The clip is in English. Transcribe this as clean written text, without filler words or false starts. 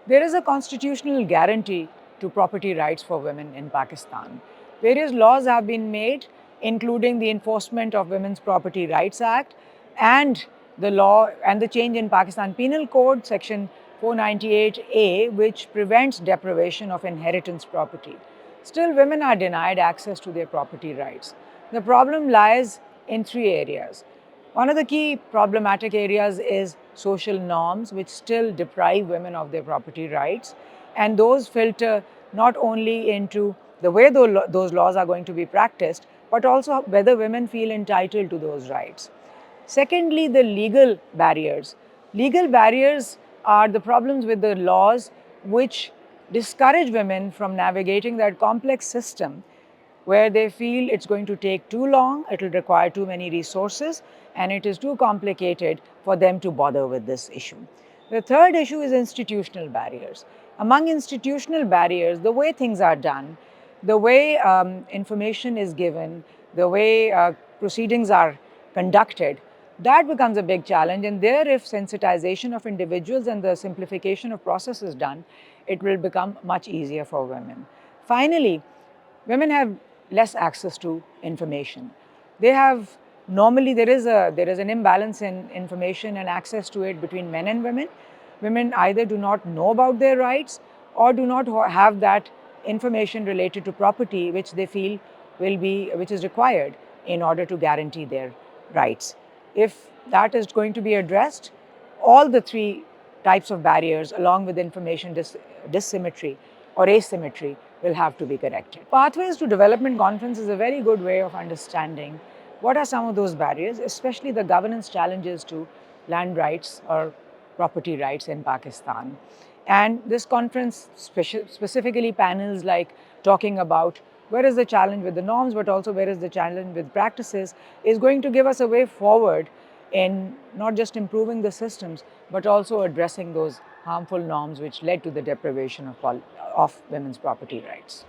There is a constitutional guarantee to property rights for women in Pakistan. Various laws have been made, including the Enforcement of Women's Property Rights Act and the law and the change in Pakistan Penal Code, Section 498A, which prevents deprivation of inheritance property. Still, women are denied access to their property rights. The problem lies in three areas. One of the key problematic areas is social norms, which still deprive women of their property rights. And those filter not only into the way those laws are going to be practiced, but also whether women feel entitled to those rights. Secondly, the legal barriers. Legal barriers are the problems with the laws which discourage women from navigating that complex system where they feel it's going to take too long, it will require too many resources, and it is too complicated for them to bother with this issue. The third issue is institutional barriers. Among institutional barriers, the way things are done, the way information is given, the way proceedings are conducted, that becomes a big challenge. And there, if sensitization of individuals and the simplification of process is done, it will become much easier for women. Finally, women have less access to information. They have normally there is an imbalance in information and access to it between men and women. Women either do not know about their rights or do not have that information related to property which they feel which is required in order to guarantee their rights. If that is going to be addressed, all the three types of barriers along with information dissymmetry or asymmetry will have to be corrected. Pathways to Development Conference is a very good way of understanding what are some of those barriers, especially the governance challenges to land rights or property rights in Pakistan. And this conference, specifically panels like talking about where is the challenge with the norms, but also where is the challenge with practices, is going to give us a way forward in not just improving the systems, but also addressing those harmful norms which led to the deprivation of women's property rights.